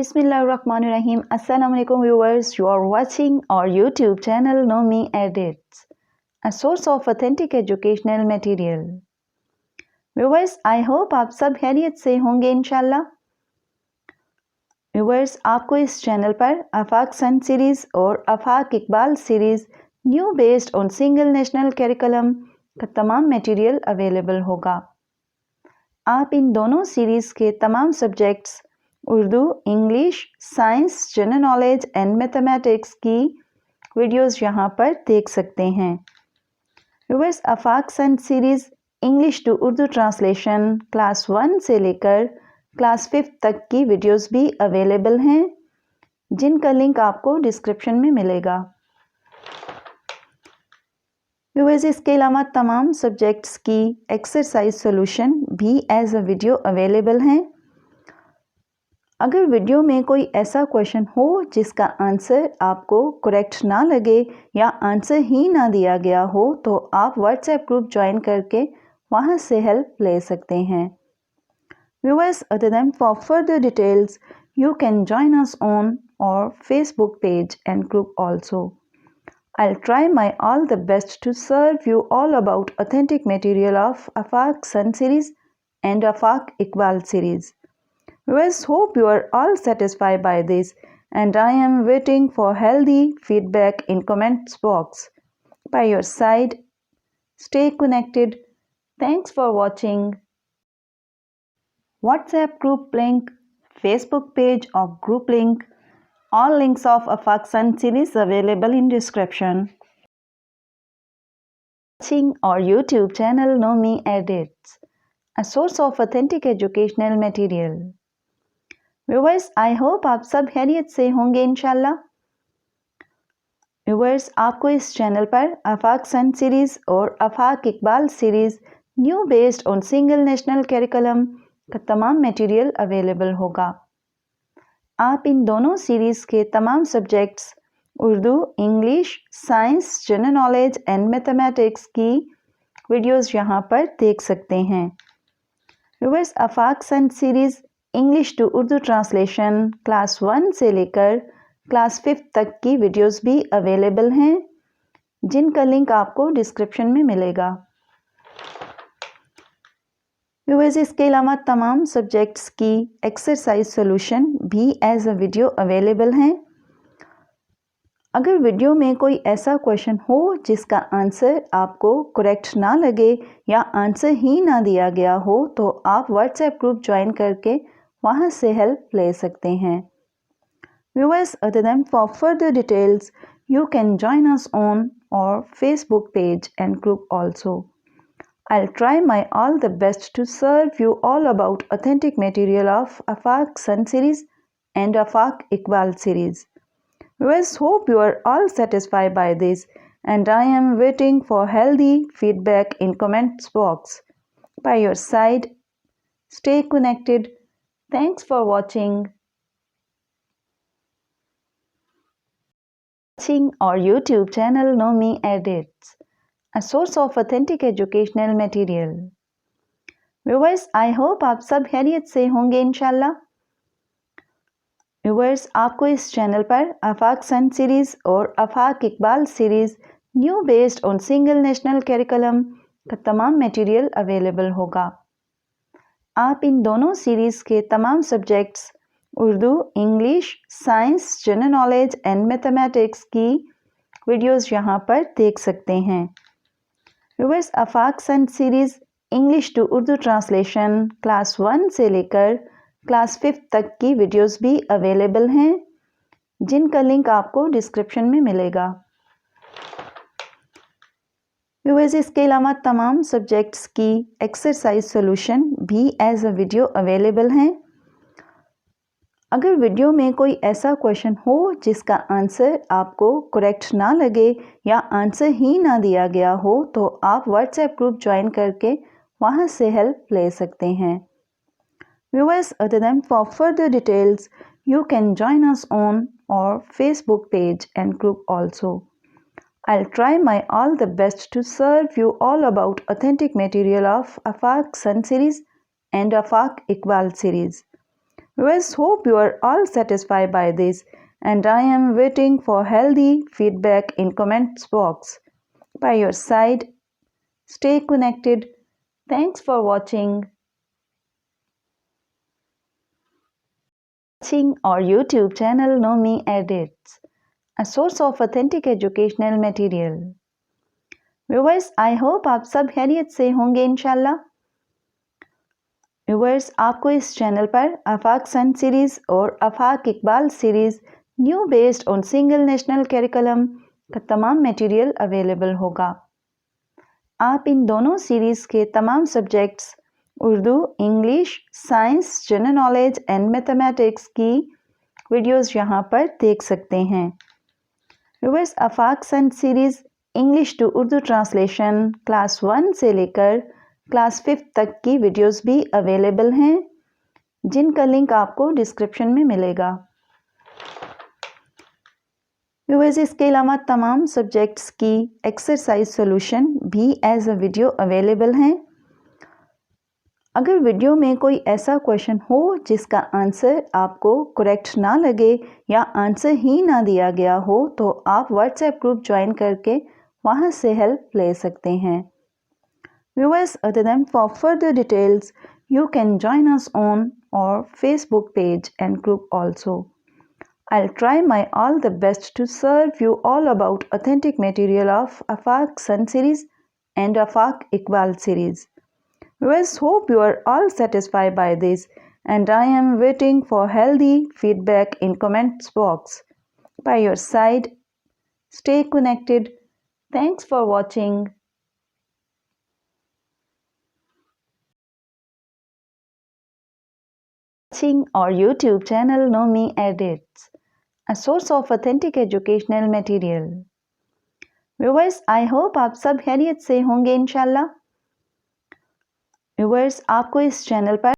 Bismillahirrahmanirrahim. Assalamu alaikum viewers. You are watching our YouTube channel Nomi Edits, a source of authentic educational material. Viewers, I hope आप सब खैरियत से होंगे इंशाल्लाह। Viewers, आपको इस चैनल पर आफाक सन सीरीज़ और Afaq Iqbal series new based on single national curriculum का तमाम मटेरियल अवेलेबल होगा। आप इन दोनों सीरीज़ के तमाम subjects Urdu, English, science, general knowledge and mathematics की वीडियोस यहाँ पर देख सकते हैं। Viewers, Afaq sun series English to Urdu translation class 1 से लेकर क्लास 5 तक की वीडियोस भी अवेलेबल हैं, जिनका लिंक आपको डिस्क्रिप्शन में मिलेगा। व्यूअर्स, इसके अलावा तमाम सब्जेक्ट्स की एक्सरसाइज सॉल्यूशन भी एज अ वीडियो अवेलेबल हैं। अगर वीडियो में कोई ऐसा क्वेश्चन हो जिसका आंसर आपको करेक्ट ना लगे या आंसर ही ना दिया गया हो, तो आप व्हाट्सएप ग्रुप ज्वाइन करके वहां से हेल्प ले सकते हैं। Viewers, other than for further details you can join us on our Facebook page and group also. I'll try my all the best to serve you all about authentic material of Afaq Sun series and Afaq Iqbal series. Viewers, hope you are all satisfied by this, and I am waiting for healthy feedback in comments box. By your side, stay connected. Thanks for watching. WhatsApp group link, Facebook page or group link, all links of Afaq Sun series available in description. Watching our YouTube channel Nomi Edits, a source of authentic educational material. Viewers, I hope आप सब खैरियत से होंगे इंशाल्लाह। Viewers, आपको इस channel पर आफाक सन series और Afaq Iqbal series new based on single national curriculum का तमाम मटेरियल अवेलेबल होगा। आप इन दोनों सीरीज़ के तमाम subjects Urdu, English, science, general knowledge and mathematics की वीडियोस यहाँ पर देख सकते हैं। Viewers, Afaq sun series English to Urdu translation class 1 से लेकर क्लास 5 तक की वीडियोस भी अवेलेबल हैं, जिनका लिंक आपको डिस्क्रिप्शन में मिलेगा। व्यूअर्स, इसके अलावा तमाम सब्जेक्ट्स की एक्सरसाइज सॉल्यूशन भी एज अ वीडियो अवेलेबल हैं। अगर वीडियो में कोई ऐसा क्वेश्चन हो जिसका आंसर आपको करेक्ट ना लगे या आंसर ही ना दिया गया हो, तो आप व्हाट्सएप ग्रुप ज्वाइन करके वहां से हेल्प ले सकते हैं। Viewers, other than for further details you can join us on our Facebook page and group also. I'll try my all the best to serve you all about authentic material of Afaq Sun series and Afaq Iqbal series. Viewers, hope you are all satisfied by this, and I am waiting for healthy feedback in comments box. By your side, stay connected. Thanks for watching. Watching our YouTube channel Nomi Edits, a source of authentic educational material. Viewers, I hope आप सब खैरियत से होंगे इंशाल्लाह। Viewers, आपको इस channel पर आफाक सन series और Afaq Iqbal series new based on single national curriculum का तमाम मटेरियल अवेलेबल होगा। आप इन दोनों सीरीज़ के तमाम subjects Urdu, English, science, general knowledge and mathematics की वीडियोस यहाँ पर देख सकते हैं। Viewers, Afaq sun series English to Urdu translation class 1 से लेकर क्लास 5 तक की वीडियोस भी अवेलेबल हैं, जिनका लिंक आपको डिस्क्रिप्शन में मिलेगा। व्यूअर्स, इसके अलावा तमाम सब्जेक्ट्स की एक्सरसाइज सॉल्यूशन भी एज अ वीडियो अवेलेबल हैं। अगर वीडियो में कोई ऐसा क्वेश्चन हो जिसका आंसर आपको करेक्ट ना लगे या आंसर ही ना दिया गया हो, तो आप व्हाट्सएप ग्रुप ज्वाइन करके वहां से हेल्प ले सकते हैं। Viewers, other than for further details you can join us on our Facebook page and group also. I'll try my all the best to serve you all about authentic material of Afaq Sun series and Afaq Iqbal series. Viewers, hope you are all satisfied by this, and I am waiting for healthy feedback in comments box. By your side, stay connected. Thanks for watching our YouTube channel Know Me Edits, a source of authentic educational material. Viewers, I hope आप सब खैरियत से होंगे इंशाल्लाह। Viewers, आपको इस channel पर आफाक सन series और Afaq Iqbal series new based on single national curriculum का तमाम मटेरियल अवेलेबल होगा। आप इन दोनों सीरीज़ के तमाम subjects Urdu, English, science, general knowledge and mathematics की वीडियोस यहाँ पर देख सकते हैं। Viewers, Afaq sun series English to Urdu translation class 1 से लेकर क्लास 5 तक की वीडियोस भी अवेलेबल हैं, जिनका लिंक आपको डिस्क्रिप्शन में मिलेगा। व्यूअर्स, इसके अलावा तमाम सब्जेक्ट्स की एक्सरसाइज सॉल्यूशन भी एज अ वीडियो अवेलेबल हैं। अगर वीडियो में कोई ऐसा क्वेश्चन हो जिसका आंसर आपको करेक्ट ना लगे या आंसर ही ना दिया गया हो, तो आप व्हाट्सएप ग्रुप ज्वाइन करके वहां से हेल्प ले सकते हैं। Viewers, other than for further details you can join us on our Facebook page and group also. I'll try my all the best to serve you all about authentic material of Afaq Sun series and Afaq Iqbal series. Viewers, hope you are all satisfied by this, and I am waiting for healthy feedback in comments box. By your side, stay connected. Thanks for watching. Our YouTube channel Know Me Edits, a source of authentic educational material. Viewers, I hope आप सब खैरियत से होंगे इंशाल्लाह। Viewers, आपको इस channel पर